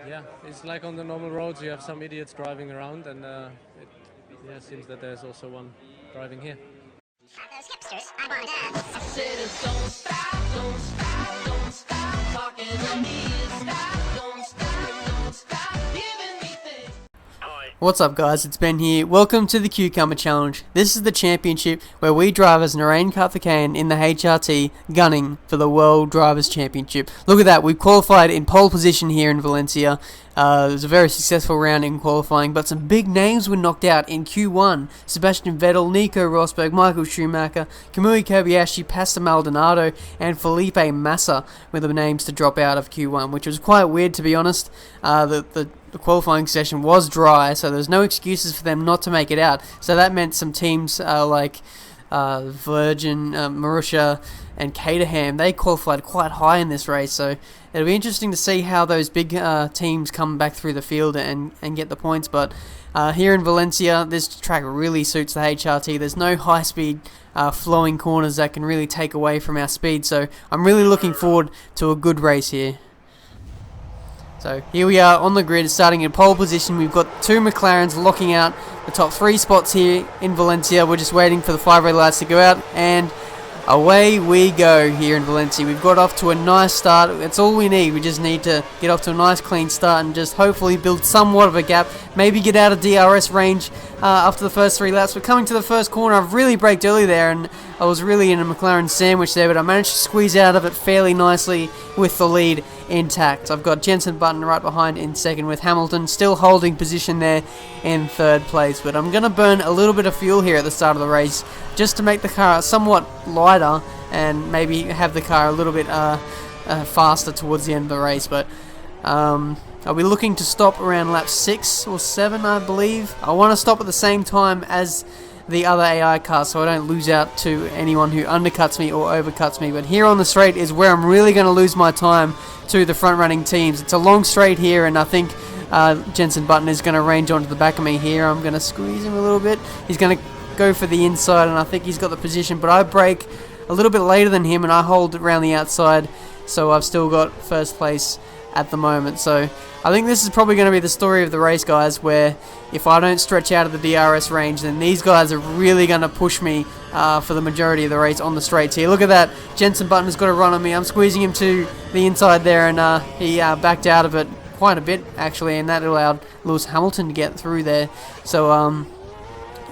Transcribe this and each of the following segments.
Yeah, it's like on the normal roads. You have some idiots driving around, and it seems that there's also one driving here. Those hipsters, I want I said, don't stop, don't stop, don't stop talking to me. Don't stop giving me things. What's up guys, it's Ben here. Welcome to the Cucumber Challenge. This is the championship where we drivers Narain Karthikeyan in the HRT gunning for the World Drivers' Championship. Look at that, we've qualified in pole position here in Valencia. It was a very successful round in qualifying, but some big names were knocked out in Q1. Sebastian Vettel, Nico Rosberg, Michael Schumacher, Kamui Kobayashi, Pastor Maldonado, and Felipe Massa were the names to drop out of Q1, which was quite weird to be honest. The qualifying session was dry, so there's no excuses for them not to make it out. So that meant some teams like Virgin, Marussia, and Caterham, they qualified quite high in this race. So it'll be interesting to see how those big teams come back through the field and get the points. But here in Valencia, this track really suits the HRT. There's no high-speed flowing corners that can really take away from our speed. So I'm really looking forward to a good race here. So here we are on the grid, starting in pole position. We've got two McLarens locking out the top three spots here in Valencia. We're just waiting for the 5 red lights to go out, and away we go here in Valencia. We've got off to a nice start. That's all we need. We just need to get off to a nice clean start and just hopefully build somewhat of a gap. Maybe get out of DRS range after the first 3 laps. We're coming to the first corner. I've really braked early there, and I was really in a McLaren sandwich there, but I managed to squeeze out of it fairly nicely with the lead intact. I've got Jenson Button right behind in second, with Hamilton still holding position there in third place. But I'm going to burn a little bit of fuel here at the start of the race just to make the car somewhat lighter and maybe have the car a little bit faster towards the end of the race. But I'll be looking to stop around lap 6 or 7, I believe. I want to stop at the same time as the other AI cars so I don't lose out to anyone who undercuts me or overcuts me. But here on the straight is where I'm really going to lose my time to the front running teams. It's a long straight here, and I think Jenson Button is going to range onto the back of me here. I'm going to squeeze him a little bit. He's going to go for the inside, and I think he's got the position, but I brake a little bit later than him and I hold around the outside, so I've still got first place at the moment. So I think this is probably going to be the story of the race, guys, where if I don't stretch out of the DRS range, then these guys are really going to push me for the majority of the race on the straights here. Look at that. Jenson Button has got a run on me. I'm squeezing him to the inside there, and he backed out of it quite a bit, actually, and that allowed Lewis Hamilton to get through there. So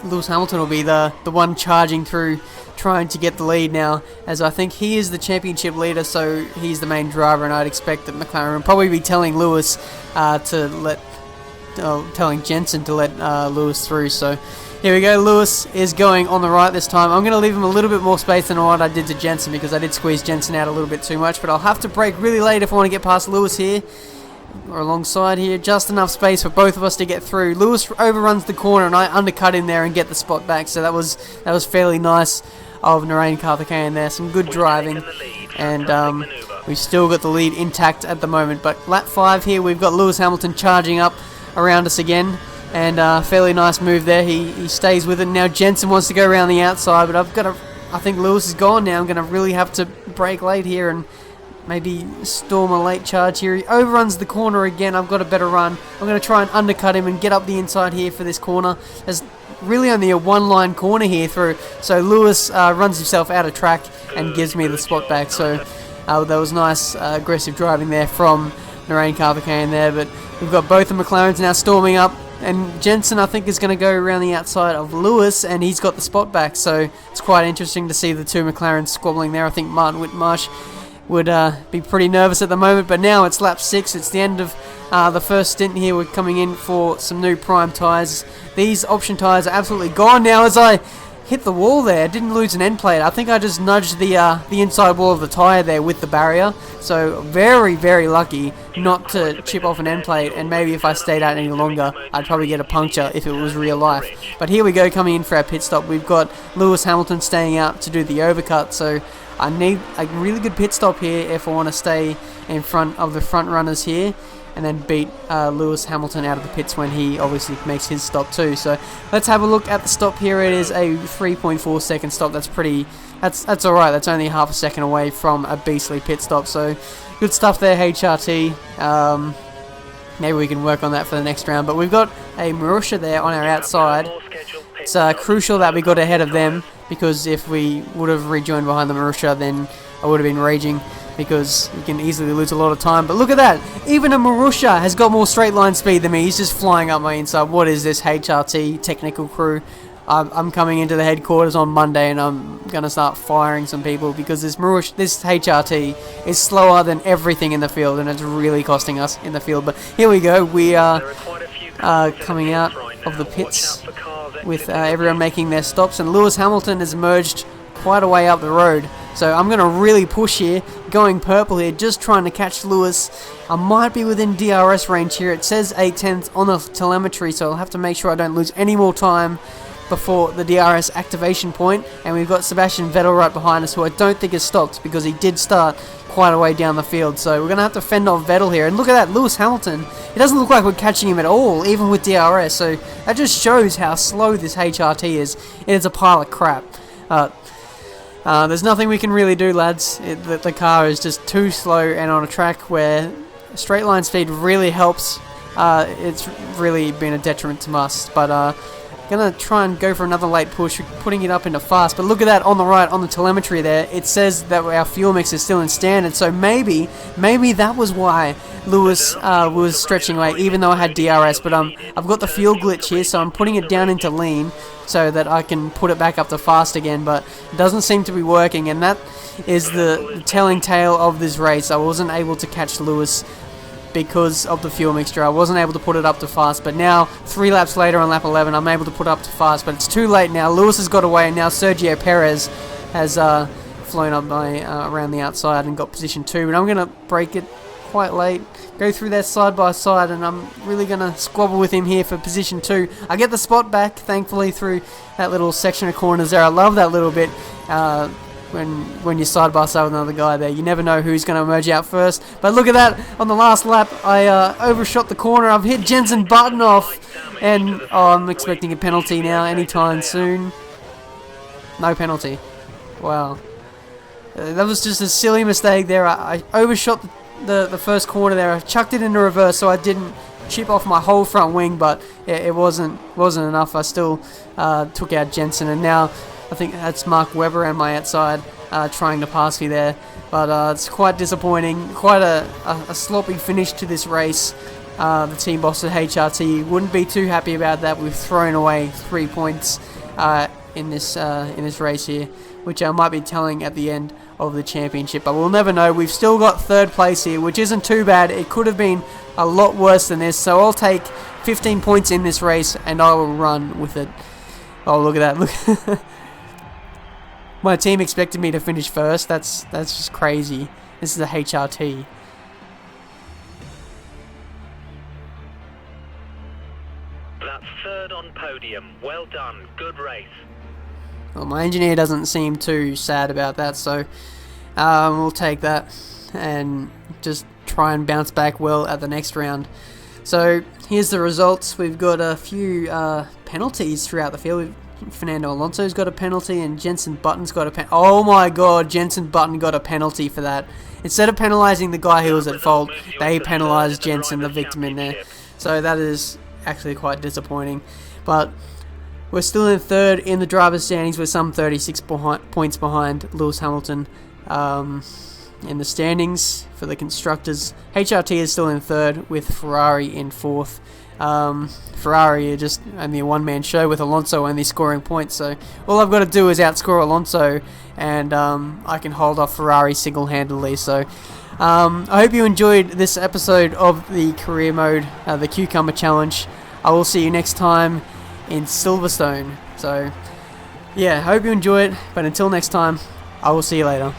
Lewis Hamilton will be the one charging through, trying to get the lead now, as I think he is the championship leader, so he's the main driver, and I'd expect that McLaren will probably be telling Lewis telling Jenson to let Lewis through. So here we go. Lewis is going on the right this time. I'm going to leave him a little bit more space than what I did to Jenson, because I did squeeze Jenson out a little bit too much, but I'll have to brake really late if I want to get past Lewis here, or alongside here. Just enough space for both of us to get through. Lewis overruns the corner and I undercut him there and get the spot back, so that was fairly nice of Narain Karthikeyan there. Some good driving, and we've still got the lead intact at the moment. But lap 5 here, we've got Lewis Hamilton charging up around us again, and fairly nice move there. He stays with it. Now Jenson wants to go around the outside, but I think Lewis is gone now. I'm going to really have to brake late here and maybe storm a late charge here. He overruns the corner again. I've got a better run. I'm going to try and undercut him and get up the inside here for this corner. There's really only a one-line corner here through, so Lewis runs himself out of track and gives me the spot back. So that was nice aggressive driving there from Narain Karthikeyan there. But we've got both the McLarens now storming up, and Jenson, I think, is going to go around the outside of Lewis, and he's got the spot back. So it's quite interesting to see the two McLarens squabbling there. I think Martin Whitmarsh would be pretty nervous at the moment, but now it's lap 6. It's the end of the first stint here. We're coming in for some new prime tyres. These option tyres are absolutely gone now as I hit the wall there. Didn't lose an end plate. I think I just nudged the inside wall of the tyre there with the barrier, so very, very lucky not to chip off an end plate, and maybe if I stayed out any longer I'd probably get a puncture if it was real life. But here we go, coming in for our pit stop. We've got Lewis Hamilton staying out to do the overcut, so I need a really good pit stop here if I want to stay in front of the front runners here, and then beat Lewis Hamilton out of the pits when he obviously makes his stop too. So let's have a look at the stop here. It is a 3.4 second stop. That's alright. That's only half a second away from a beastly pit stop. So good stuff there, HRT. maybe we can work on that for the next round. But we've got a Marussia there on our outside. It's crucial that we got ahead of them, because if we would have rejoined behind the Marussia, then I would have been raging, because you can easily lose a lot of time. But look at that, even a Marussia has got more straight line speed than me. He's just flying up my inside. What is this HRT technical crew? I'm coming into the headquarters on Monday, and I'm going to start firing some people, because this HRT is slower than everything in the field, and it's really costing us in the field. But here we go, we are coming out of the pits with everyone making their stops, and Lewis Hamilton has emerged quite a way up the road. So I'm going to really push here, going purple here, just trying to catch Lewis. I might be within DRS range here. It says 8/10 on the telemetry, so I'll have to make sure I don't lose any more time before the DRS activation point. And we've got Sebastian Vettel right behind us, who I don't think has stopped, because he did start quite a way down the field. So we're going to have to fend off Vettel here. And look at that, Lewis Hamilton. It doesn't look like we're catching him at all, even with DRS. So that just shows how slow this HRT is. It's a pile of crap. There's nothing we can really do, lads. The car is just too slow, and on a track where straight line speed really helps, it's really been a detriment to us. But gonna try and go for another late push, putting it up into fast. But look at that on the right, on the telemetry there, it says that our fuel mix is still in standard. So maybe that was why Lewis was stretching away, even though I had DRS. But I've got the fuel glitch here, so I'm putting it down into lean so that I can put it back up to fast again. But it doesn't seem to be working, and that is the telling tale of this race. I wasn't able to catch Lewis because of the fuel mixture. I wasn't able to put it up to fast, but now 3 laps later on lap 11 I'm able to put up to fast, but it's too late now. Lewis has got away, and now Sergio Perez has flown up around the outside and got position 2, but I'm going to break it quite late, go through that side by side, and I'm really going to squabble with him here for position 2. I get the spot back, thankfully, through that little section of corners there. I love that little bit. When you're side by side with another guy there, you never know who's going to emerge out first. But look at that, on the last lap I overshot the corner. I've hit Jensen Button off, and I'm expecting a penalty now anytime soon. No penalty. Wow, that was just a silly mistake there. I overshot the first corner there. I chucked it into reverse so I didn't chip off my whole front wing, but it wasn't enough. I still took out Jensen, and now I think that's Mark Webber on my outside trying to pass me there. But it's quite disappointing. Quite a sloppy finish to this race. The team boss at HRT wouldn't be too happy about that. We've thrown away 3 points in this race here, which I might be telling at the end of the championship. But we'll never know. We've still got 3rd place here, which isn't too bad. It could have been a lot worse than this. So I'll take 15 points in this race, and I will run with it. Oh, look at that. Look. My team expected me to finish first. That's just crazy. This is a HRT. That's 3rd on podium. Well done. Good race. Well, my engineer doesn't seem too sad about that, so we'll take that and just try and bounce back well at the next round. So here's the results. We've got a few penalties throughout the field. Fernando Alonso's got a penalty, and Jensen Button's got a penalty. Oh my god, Jensen Button got a penalty for that. Instead of penalising the guy who was at fault, they penalised Jensen, the victim, in there. So that is actually quite disappointing. But we're still in 3rd in the driver's standings. We're some 36 points behind Lewis Hamilton in the standings. For the constructors, HRT is still in 3rd with Ferrari in 4th. Ferrari are just only a one-man show, with Alonso only scoring points, so all I've got to do is outscore Alonso, and I can hold off Ferrari single-handedly. So I hope you enjoyed this episode of the career mode, the Cucumber Challenge. I will see you next time in Silverstone. So yeah, I hope you enjoy it, but until next time, I will see you later.